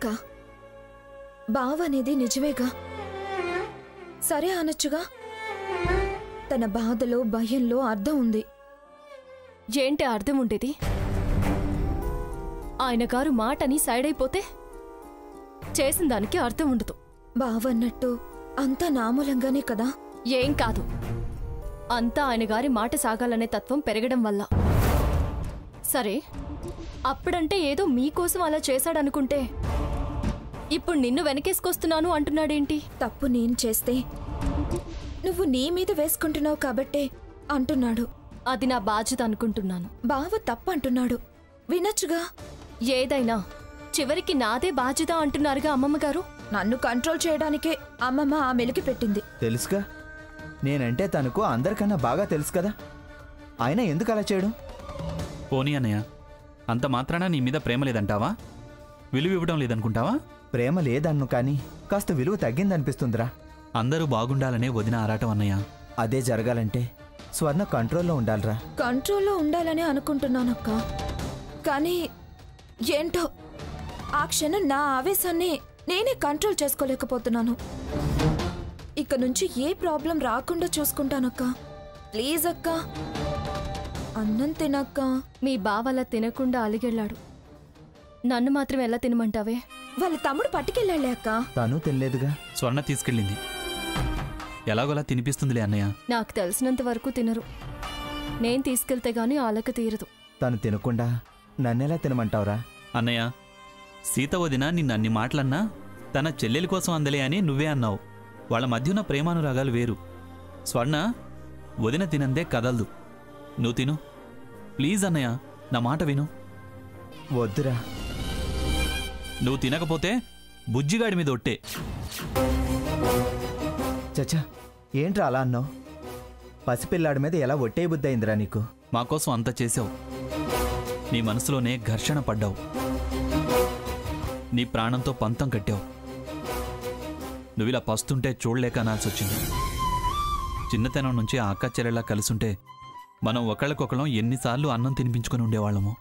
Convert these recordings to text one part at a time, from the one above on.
అక్క, బావ అనేది నిజమేగా, సరే అనొచ్చుగా. తన బాధలో భయంలో అర్థం ఉంది. ఏంటి అర్థం ఉండేది? ఆయన గారు మాటని సైడ్ అయిపోతే చేసిన దానికి అర్థం ఉండదు. బావన్నట్టు అంతా నామూలంగానే కదా. ఏం కాదు, అంతా ఆయన గారి మాట సాగాలనే తత్వం పెరగడం వల్ల. సరే, అప్పుడంటే ఏదో మీకోసం అలా చేశాడనుకుంటే ఇప్పుడు నిన్ను వెనకేసుకొస్తున్నాను అంటున్నాడేంటి? తప్పు నేను చేస్తే నువ్వు నీ మీద వేసుకుంటున్నావు కాబట్టే అంటున్నాడు. అది నా బాధ్యత అనుకుంటున్నాను. బావ తప్పు అంటున్నాడు, వినొచ్చుగా. ఏదైనా చివరికి నాదే బాధ్యత అంటున్నారుగా అమ్మమ్మ గారు. నన్ను కంట్రోల్ చేయడానికే అమ్మమ్మ ఆ మెలికి పెట్టింది. తెలుసుగా, నేనంటే తనకు అందరికన్నా బాగా తెలుసు కదా. ఆయన ఎందుకు అలా చేయడం? పోనీ అన్నయ్య, అంత మాత్రాన నీ మీద ప్రేమ లేదంటావా? విలువ ఇవ్వడం లేదనుకుంటావా? ప్రేమ లేదన్ను కానీ కాస్త విలువ తగ్గిందనిపిస్తుందిరా. అందరూ బాగుండాలనే వదిన ఆరాటం అన్నయ్య. అదే జరగాలంటే స్వర్ణ కంట్రోల్లో ఉండాలిరా. కంట్రోల్లో ఉండాలని అనుకుంటున్నానక్క, కానీ ఏంటో ఆ క్షణం నా ఆవేశాన్ని నేనే కంట్రోల్ చేసుకోలేకపోతున్నాను. ఇక నుంచి ఏ ప్రాబ్లం రాకుండా చూసుకుంటానక్క. ప్లీజ్ అక్క, అన్నం తినక్క. మీ బావలా తినకుండా అలిగెళ్ళాడు, నన్ను మాత్రం ఎలా తినమంటావే? వాళ్ళ తమ్ముడు పట్టుకెళ్ళాలే అక్క. తను తినలేదుగా. స్వర్ణ తీసుకెళ్ళింది, ఎలాగోలా తినిపిస్తుందిలే అన్నయ్య. నాకు తెలిసినంత వరకు తినరు. నేను తీసుకెళ్తే గానీ ఆలక తీరదు. తను తినకుండా నన్నెలా తినమంటావురా? అన్నయ్య, సీత వదిన నిన్నన్ని మాటలన్నా తన చెల్లెలి కోసం అందలే అని నువ్వే అన్నావు. వాళ్ళ మధ్య ఉన్న ప్రేమానురాగాలు వేరు. స్వర్ణ వదిన తినందే కదలదు. నువ్వు తిను ప్లీజ్ అన్నయ్య, నా మాట విను. వద్దురా. నువ్వు తినకపోతే బుజ్జిగాడి మీద ఒట్టే. చచ్చా, ఏంట్రా అలా అన్నావు? పసిపిల్లాడి మీద ఎలా ఒట్టే బుద్ధి అయిందిరా నీకు? మాకోసం అంత చేసావు, నీ మనసులోనే ఘర్షణ పడ్డావు, నీ ప్రాణంతో పంతం కట్టావు. నువ్విలా పస్తుంటే చూడలేక అనాల్సి వచ్చింది. చిన్నతనం నుంచి ఆ అక్క చెల్లెలా కలిసుంటే మనం ఒకళ్ళకొకళ్ళం ఎన్నిసార్లు అన్నం తినిపించుకుని ఉండేవాళ్ళము.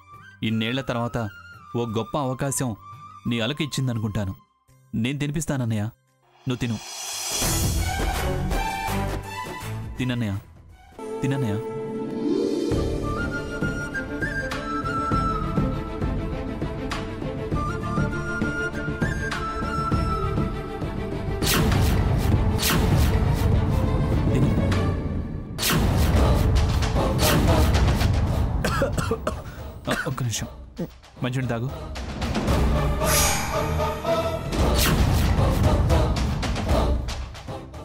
ఇన్నేళ్ల తర్వాత ఓ గొప్ప అవకాశం నీ అలక ఇచ్చిందనుకుంటాను. నేను తినిపిస్తానన్నయ్య, నువ్వు తిను. తినన్నయ్య, తినన్నయ్య. ఒక్క నిమిషం, మంచిని తాగు.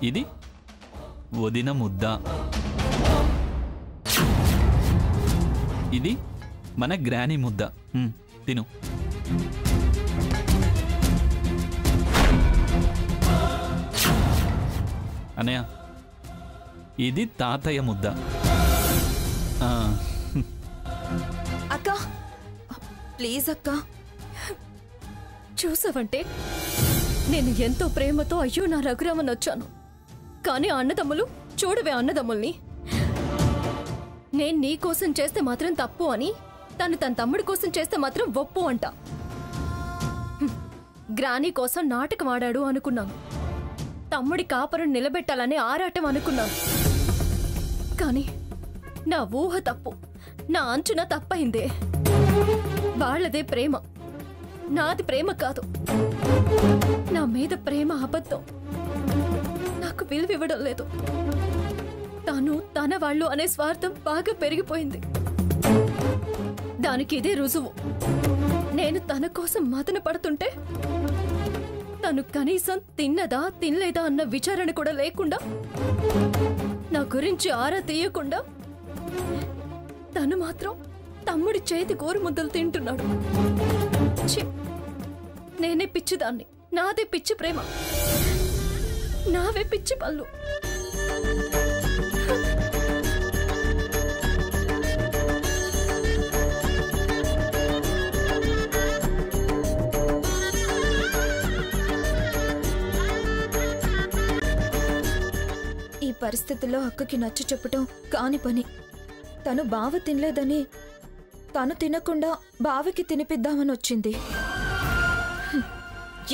ఇది వదిన ముద్ద, ఇది మన గ్రానీ ముద్ద. తిను. అన్నయ్య, ఇది తాతయ్య ముద్ద. అక్క ప్లీజ్ అక్క. చూసావంటే నేను ఎంతో ప్రేమతో అయ్యో నా రఘురామన్ వచ్చాను, కానీ అన్నదమ్ములు చూడవే అన్నదమ్ముల్ని. నేను నీ కోసం చేస్తే మాత్రం తప్పు అని, తను తన తమ్ముడి కోసం చేస్తే మాత్రం ఒప్పు అంట. గ్రానీ కోసం నాటకం ఆడాడు అనుకున్నాను, తమ్ముడి కాపరం నిలబెట్టాలని ఆరాటం అనుకున్నాను. కానీ నా ఊహ తప్పు, నా అంచున తప్పైందే. వాళ్ళదే ప్రేమ, నాది ప్రేమ కాదు. నా మీద ప్రేమ అబద్ధం, నాకు విలువివ్వడం లేదు. తను తన వాళ్ళు అనే స్వార్థం బాగా పెరిగిపోయింది. దానికి ఇదే రుజువు. నేను తన కోసం మదన పడుతుంటే తను కనీసం తిన్నదా తినలేదా అన్న విచారణ కూడా లేకుండా, నా గురించి ఆరా తీయకుండా తను మాత్రం తమ్ముడి చేతి గోరు ముద్దలు తింటున్నాడు. నేనే పిచ్చిదాన్ని, నాదే పిచ్చి ప్రేమ, నావే పిచ్చి పళ్ళు. ఈ పరిస్థితుల్లో అక్కకి నచ్చ చెప్పటం కాని పని. తను బావ తినలేదని తను తినకుండా బావకి తినిపిద్దామని వచ్చింది.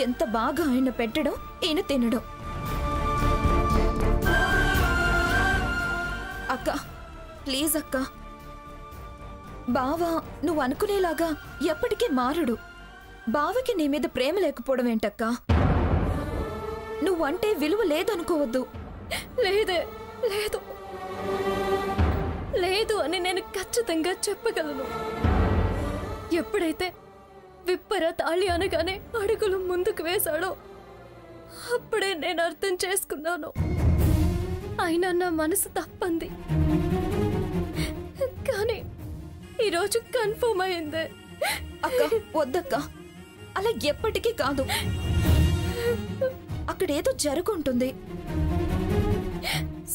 ఎంత బాగా ఆయన పెట్టడం ఈయన తినడం. అక్క ప్లీజ్ అక్క, బావ నువ్వు అనుకునేలాగా ఎప్పటికీ మారడు. బావకి నీ మీద ప్రేమ లేకపోవడం ఏంటక్కా? నువ్వంటే విలువ లేదనుకోవద్దు. లేదే లేదు లేదు అని నేను ఖచ్చితంగా చెప్పగలను. ఎప్పుడైతే విప్పర తాళి అనగానే అడుగులు ముందుకు వేశాడో అప్పుడే నేను అర్థం చేసుకున్నాను. అయినా నా మనసు తప్పంది. కానీ ఈరోజు కన్ఫర్మ్ అయింది. అక్క వద్దక్క, అలా ఎప్పటికీ కాదు. అక్కడేదో జరుగుంటుంది.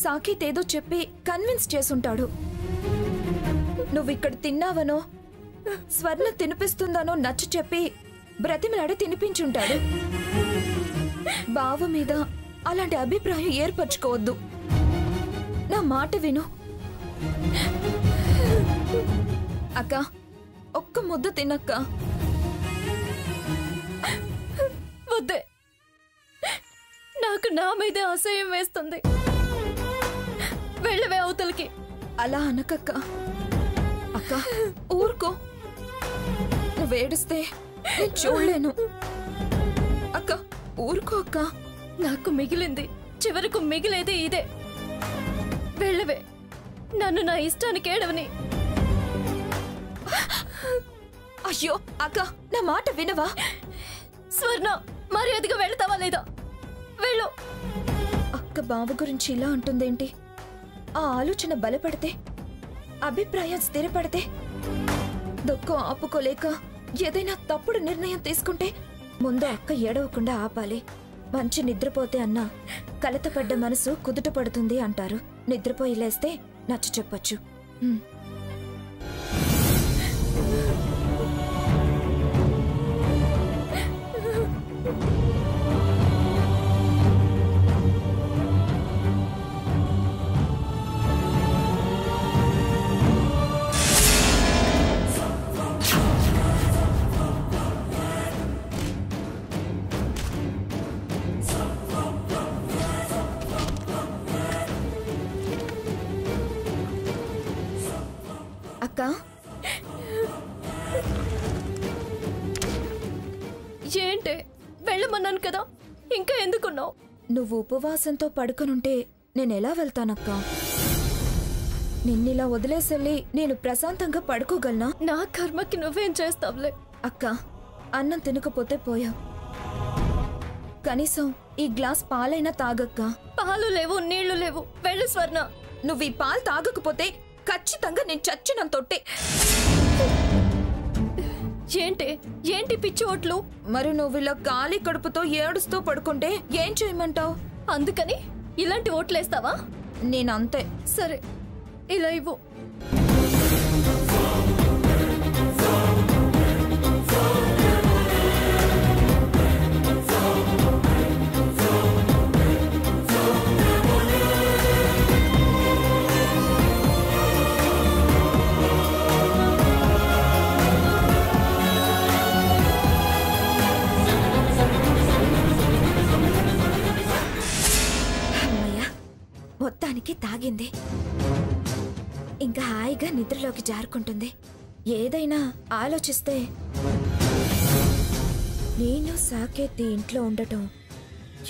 సాకేత్ ఏదో చెప్పి కన్విన్స్ చేసుంటాడు. నువ్విక్కడ తిన్నావనో స్వర్ణ తినిపిస్తుందనో నచ్చ చెప్పి బ్రతిమలాడి తినిపించుంటాడు. బావ మీద అలాంటి అభిప్రాయం ఏర్పరచుకోవద్దు. నా మాట విను అక్క. ఒక్క ముద్ద తినక్క. వద్దే, నాకు నా మీదే అసహ్యం వేస్తుంది. వెళ్ళవే అవతలకి. అలా అనకక్క. అక్క ఊరుకో, నువ్వేడిస్తే నేను చూడలేను. అక్క ఊరుకో అక్క. నాకు మిగిలింది, చివరకు మిగిలేదే ఇదే. వెళ్ళవే, నన్ను నా ఇష్టానికి ఏడవని. అయ్యో అక్క, నా మాట వినవా? స్వర్ణ, మర్యాదగా వెళ్తావా లేదా? వెళ్ళు. అక్క బావ గురించి ఇలా అంటుందేంటి? ఆ ఆలోచన బలపడితే, అభిప్రాయం స్థిరపడితే, దుఃఖం ఆపుకోలేక ఏదైనా తప్పుడు నిర్ణయం తీసుకుంటే ముందు అక్క ఏడవకుండా ఆపాలి. మంచి నిద్రపోతే అన్నా కలతపడ్డ మనసు కుదుట పడుతుంది అంటారు. నిద్రపోయి లేస్తే నచ్చ చెప్పొచ్చు. అక్క ఏంటే, వెళ్ళమన్నాను కదా, ఇంకా ఎందుకున్నావు? నువ్వు ఉపవాసంతో పడుకొనుంటే నేనెలా వెళ్తానక్క? నిన్నిలా వదిలేసెళ్ళి నేను ప్రశాంతంగా పడుకోగలనా? నా కర్మకి నువ్వేం చేస్తావులే. అక్క అన్నం తినకపోతే పోయావు. కనీసం ఈ గ్లాస్ పాలైనా తాగక్క. పాలు లేవు, నీళ్లు లేవు. వెళ్ళు స్వర్ణ. నువ్వు ఈ పాలు తాగకపోతే ఖచ్చితంగా నేను చచ్చినంతొట్టే. ఏంటి పిచ్చి ఓట్లు? మరి నువ్వు ఇలా గాలి కడుపుతో ఏడుస్తూ పడుకుంటే ఏం చేయమంటావు? అందుకని ఇలాంటి ఓట్లేస్తావా? నేనంతే. సరే, ఇలా ఇవ్వు. మొత్తానికి తాగింది. ఇంకా హాయిగా నిద్రలోకి జారుకుంటుంది. ఏదైనా ఆలోచిస్తే నేను సాకేత్ ఇంట్లో ఉండటం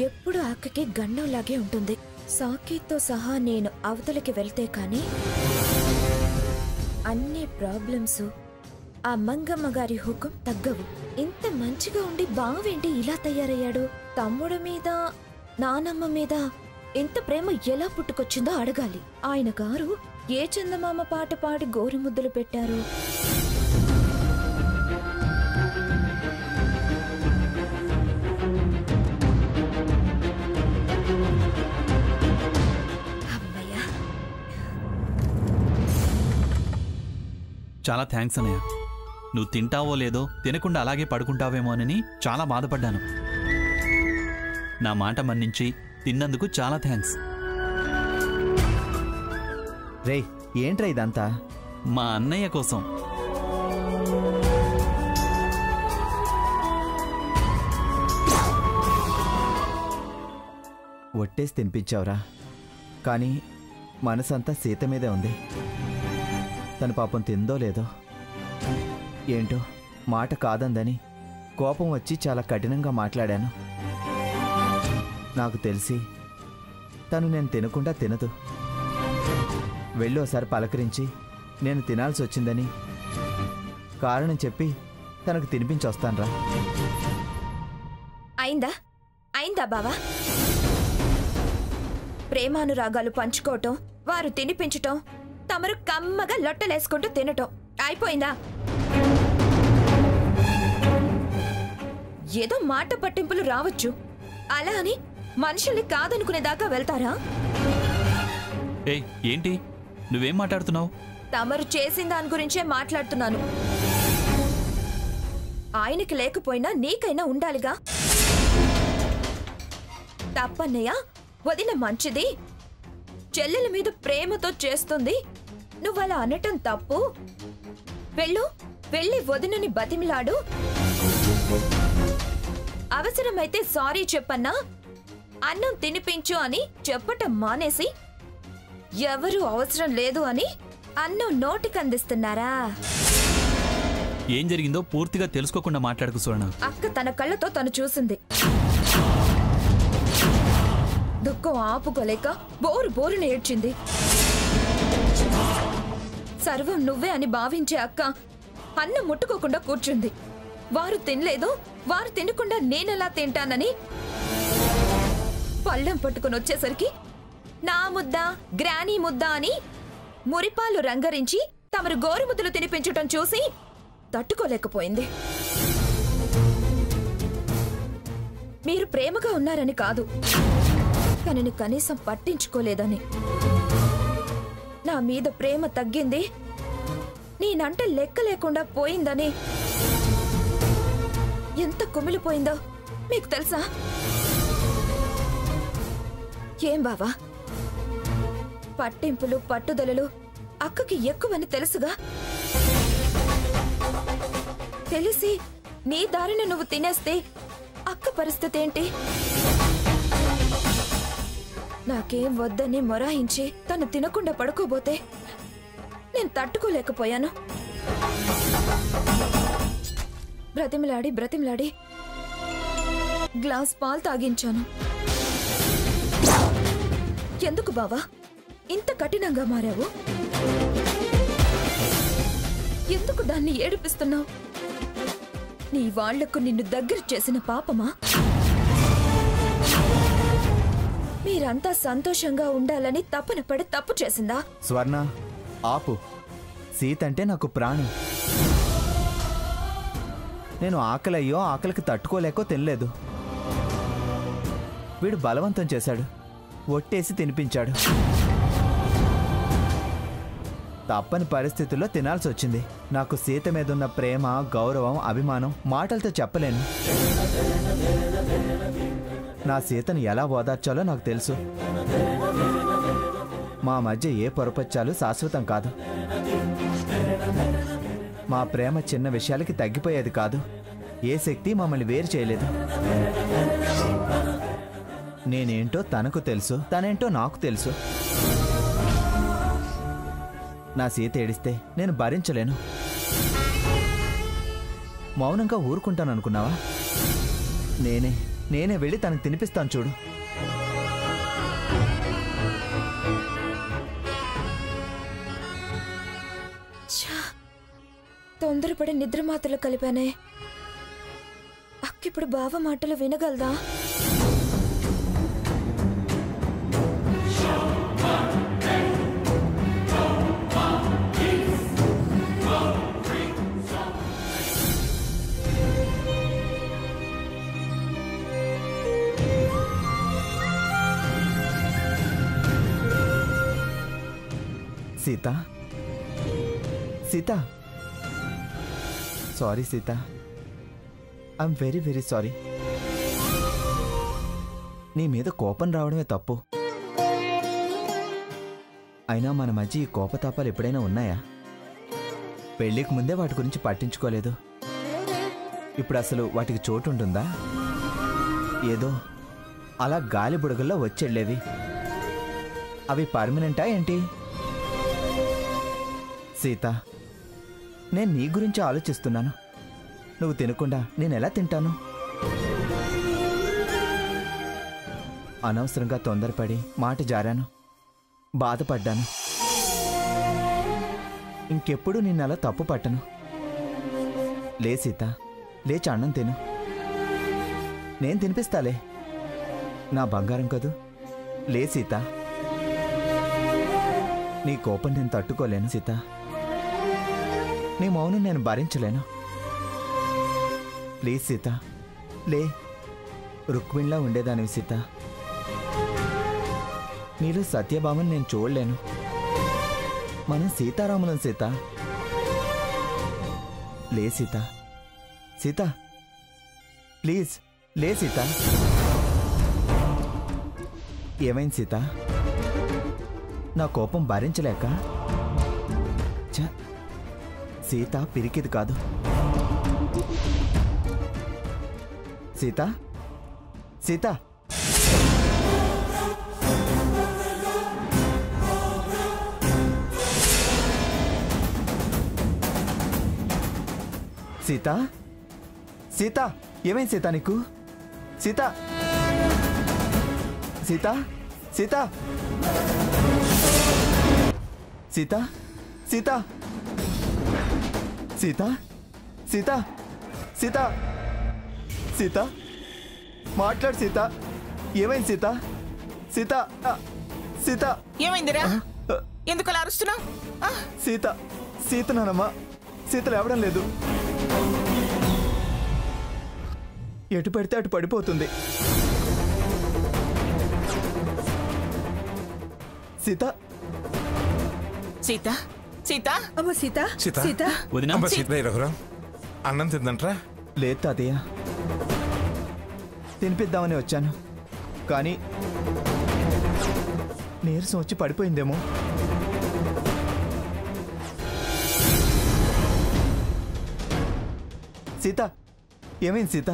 ఎప్పుడు అక్కకి గండంలాగే ఉంటుంది. సాకేత్తో సహా నేను అవతలకి వెళ్తే కానీ అన్ని ప్రాబ్లమ్స్, ఆ మంగమ్మ గారి హుకుం తగ్గవు. ఇంత మంచిగా ఉండి బావేంటి ఇలా తయారయ్యాడు? తమ్ముడి మీద, నానమ్మ మీద ఎంత ప్రేమ ఎలా పుట్టుకొచ్చిందో అడగాలి. ఆయన గారు ఏ చందమామ పాట పాడి గోరుముద్దలు పెట్టారు? అమ్మయ్యా, చాలా థ్యాంక్స్ అన్నయ్య. నువ్వు తింటావో లేదో, తినకుండా అలాగే పడుకుంటావేమోనని చాలా బాధపడ్డాను. నా మాట మన్నించి తిన్నందుకు చాలా థ్యాంక్స్. రేయ్, ఏంట్రా ఇదంతా? మా అన్నయ్య కోసం. ఒట్టేసి తినిపించావురా, కానీ మనసంతా సీత మీదే ఉంది. తను పాపం తిందో లేదో ఏంటో, మాట కాదందని కోపం వచ్చి చాలా కఠినంగా మాట్లాడాను. నాకు తెలిసి తను నేను తినకుండా తినదు. వెళ్ళి ఒకసారి పలకరించి నేను తినాల్సి వచ్చిందని కారణం చెప్పి తనకు తినిపించొస్తానురా. అయిందా బావా? ప్రేమానురాగాలు పంచుకోవటం, వారు తినిపించటం, తమరు కమ్మగా లొట్టలేసుకుంటూ తినటం అయిపోయిందా? ఏదో మాట పట్టింపులు రావచ్చు, అలా అని మనుషుల్ని కాదనుకునేదాకా వెళ్తారా? ఏయ్, ఏంటి నువ్వేం మాట్లాడుతున్నావు? తమరు చేసిన దాని గురించే మాట్లాడుతున్నాను. ఆయనకి లేకపోయినా నీకైనా ఉండాలిగా. తప్పన్నయ్య, వదిన మంచిది, చెల్లెల మీద ప్రేమతో చేస్తుంది, నువ్వలా అనటం తప్పు. వెళ్ళి వదినని బతిమిలాడు, అవసరమైతే సారీ చెప్పన్నా, అన్నం తినిపించు అని చెప్పటం మానేసి ఎవరు అవసరం లేదు అని అన్నం నోటికందిస్తున్నారా? ఏం జరిగిందో పూర్తిగా తెలుసుకోకుండా మాట్లాడుకు సువర్ణ. అక్క తన కళ్ళతో తను చూసింది. దుఃఖం ఆపుకోలేక బోరున ఏడ్చింది. సర్వం నువ్వే అని భావించే అక్క అన్నం ముట్టుకోకుండా కూర్చుంది. వారు తినలేదు, వారు తినకుండా నేనెలా తింటానని పళ్ళెం పట్టుకుని వచ్చేసరికి నా ముద్ద, గ్రానీ ముద్ద అని మురిపాలు రంగరించి తమరు గోరుముద్దలు తినిపించటం చూసి తట్టుకోలేకపోయింది. మీరు ప్రేమగా ఉన్నారని కాదు, తనని కనీసం పట్టించుకోలేదని. నా మీద ప్రేమ తగ్గింది, నేనంటే లెక్క లేకుండా పోయిందని ఎంత కుమిలిపోయిందో మీకు తెలుసా? ఏం బావా, పట్టింపులు పట్టుదలలు అక్కకి ఎక్కువని తెలుసుగా. తెలిసి నీ దారిన నువ్వు తినేస్తే అక్క పరిస్థితి ఏంటి? నాకేం వద్దని మొరాయించి తను తినకుండా పడుకోబోతే నేను తట్టుకోలేకపోయాను. బ్రతిమలాడి గ్లాస్ పాలు తాగించాను. ఎందుకు బావా ఇంత కఠినంగా మారావు? ఎందుకు దాన్ని ఏడిపిస్తున్నావు? నీ వాళ్లకు నిన్ను దగ్గర చేసిన పాపమా? మీరంతా సంతోషంగా ఉండాలని తపన పడి తప్పు చేసిందా? స్వర్ణ, ఆపు. సీత అంటే నాకు ప్రాణం. నేను ఆకలయ్యో ఆకలికి తట్టుకోలేకో తినలేదు. వీడు బలవంతం చేశాడు, ఒట్టేసి తినిపించాడు. తప్పని పరిస్థితుల్లో తినాల్సి వచ్చింది. నాకు సీత మీద ఉన్న ప్రేమ, గౌరవం, అభిమానం మాటలతో చెప్పలేను. నా సీతను ఎలా ఓదార్చాలో నాకు తెలుసు. మా మధ్య ఏ పొరపచ్చాలు శాశ్వతం కాదు. మా ప్రేమ చిన్న విషయాలకి తగ్గిపోయేది కాదు. ఏ శక్తి మమ్మల్ని వేరు చేయలేదు. నేనేంటో తనకు తెలుసు, తనేంటో నాకు తెలుసు. నా సీత ఏడిస్తే నేను భరించలేను. మౌనంగా ఊరుకుంటాననుకున్నావా? నేనే వెళ్ళి తనకు తినిపిస్తాను చూడు. తొందరపడి నిద్ర మాటలు కలిపానే. అక్కిప్పుడు బావ మాటలు వినగలదా? Sita, Sita, sorry Sita, I'm very very sorry. నీ మీద కోపం రావడమే తప్పు. అయినా మన మధ్య ఈ కోపతాపాలు ఎప్పుడైనా ఉన్నాయా? పెళ్ళికి ముందే వాటి గురించి పట్టించుకోలేదు. ఇప్పుడు అసలు వాటికి చోటు ఉంటుందా? ఏదో అలా గాలి బుడగల్లో వచ్చెళ్ళేవి. అవి పర్మనెంటా ఏంటి? సీత, నేను నీ గురించి ఆలోచిస్తున్నాను. నువ్వు తినకుండా నేనెలా తింటాను? అనవసరంగా తొందరపడి మాట జారాను, బాధపడ్డాను. ఇంకెప్పుడు నిన్నలా తప్పు పట్టను. లే సీత, లేచి అన్నం తిను. నేను తినిపిస్తాలే, నా బంగారం కదూ. లే సీత. నీ కోపం నేను తట్టుకోలేను సీత. నీ మౌనం నేను భరించలేను. ప్లీజ్ సీత, లే. రుక్మిణిలా ఉండేదానివి సీత. నీలో సత్యభామని నేను చూడలేను. మనం సీతారాములం సీత. లే సీత. సీత, ప్లీజ్ లే సీత. ఏమైంది సీత? నా కోపం భరించలేక? సీత పిరికిది కాదు. సీత, సీత. సీత, సీత, ఏమైంది సీత నీకు? సీత, సీత, సీత, సీత, సీత, సీత, సీత, సీత, సీత, మాట్లాడు సీత. ఏమైంది సీత? సీత, సీత. ఏమైందిరా? ఎందుకు అలా అరుస్తున్నావు? సీత, సీత నానమ్మా. సీత లేవడం లేదు. ఎటు పెడితే అటు పడిపోతుంది. సీత, సీత, సీత. అమ్మ సీత, సీత, సీత. వదినా? అమ్మ సీత, రఘురాం అన్నం తిందంట్రా? లేదు తాతయ్య, తినిపిద్దామని వచ్చాను, కానీ నీరసం వచ్చి పడిపోయిందేమో. సీత, ఏమైంది సీత?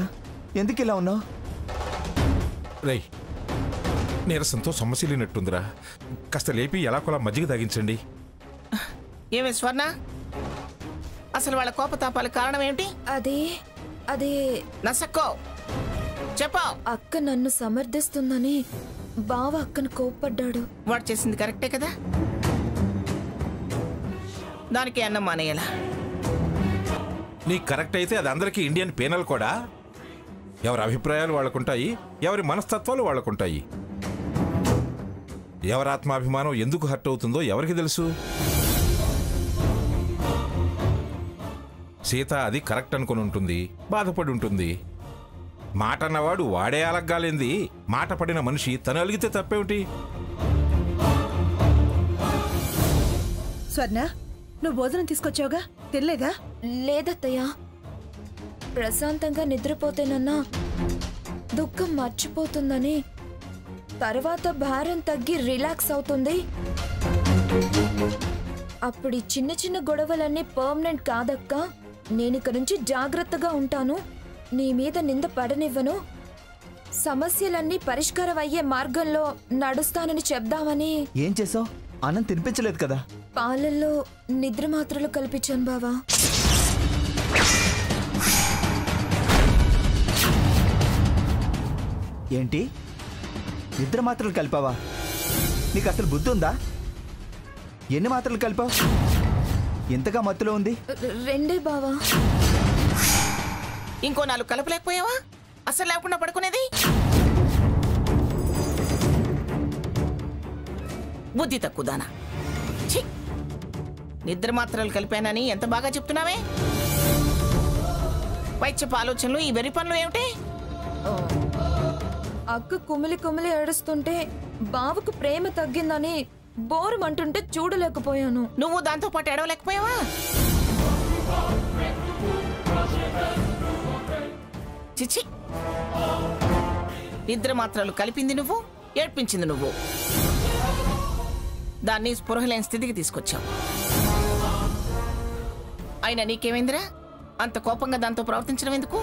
ఎందుకు ఇలా ఉన్నావు? రై, నీరసంతో సొమ్మసిల్లినట్టుందిరా. కాస్త లేపి ఎలా కొలా మజ్జిగ తాగించండి. ఏమే స్వర్ణ, అసలు వాళ్ళ కోపతాపాల కారణం ఏమిటి? అదే నసక్కో చెప్పు. అక్క నన్ను సమర్థిస్తుందని బావ అక్కను కోప్పడ్డాడు. వాడు చేసింది కరెక్టే కదా? దానికి అన్నం మానేయాలా? నీకు కరెక్ట్ అయితే అది అందరికీ ఇండియన్ పీనల్ కూడా. ఎవరి అభిప్రాయాలు వాళ్ళకుంటాయి, ఎవరి మనస్తత్వాలు వాళ్ళకుంటాయి. ఎవరి ఆత్మాభిమానం ఎందుకు హర్ట్ అవుతుందో ఎవరికి తెలుసు? సీత అది కరెక్ట్ అనుకుని ఉంటుంది, బాధపడి ఉంటుంది. మాట అన్నవాడు వాడే అలగ్గాలేంది, మాట పడిన మనిషి తను అలిగితే తప్పేమిటి? స్వర్ణ, నువ్వు భోజనం తీసుకొచ్చావుగా, తినలేదా? లేదత్తయ్య, ప్రశాంతంగా నిద్రపోతేనన్నా దుఃఖం మర్చిపోతుందని, తర్వాత భారం తగ్గి రిలాక్స్ అవుతుంది. అప్పుడు ఈ చిన్న చిన్న గొడవలన్నీ పర్మనెంట్ కాదక్క. నేనిక నుంచి జాగ్రత్తగా ఉంటాను, నీ మీద నింద పడనివ్వను, సమస్యలన్నీ పరిష్కారం అయ్యే మార్గంలో నడుస్తానని చెప్దామని. ఏం చేసావు? అన్నం తినిపించలేదు కదా? పాలల్లో నిద్ర మాత్రలు కల్పించాను బావా. ఏంటి? నిద్ర మాత్రలు కలిపావా? నీకు అసలు బుద్ధి ఉందా? ఎన్ని మాత్రలు కలిపావు? ఎంతగా మత్తులో ఉంది? 2 బావా. ఇంకో 4 కలపలేకపోయావా? అసలు లేకుండా పడుకునేది? బుద్ధి తక్కువదానా. నిద్ర మాత్రలు కలిపానని ఎంత బాగా చెప్తున్నావే. వైద్యపు ఆలోచనలు, ఈ వెర్రి పనులు ఏమిటి? అక్క కుమిలి కుమిలి ఏడుస్తుంటే బావకు ప్రేమ తగ్గిందని బోరుమంటుంటే చూడలేకపోయాను. నువ్వు దాంతో పాటు ఏడవలేకపోయావా? చిచి, నిద్ర మాత్రలు కలిపింది నువ్వు, ఏడ్పించింది నువ్వు. దాన్ని స్పృహలేని స్థితికి తీసుకొచ్చావు. అయినా నీకేమైందిరా? అంత కోపంగా దాంతో ప్రవర్తించడం ఎందుకు?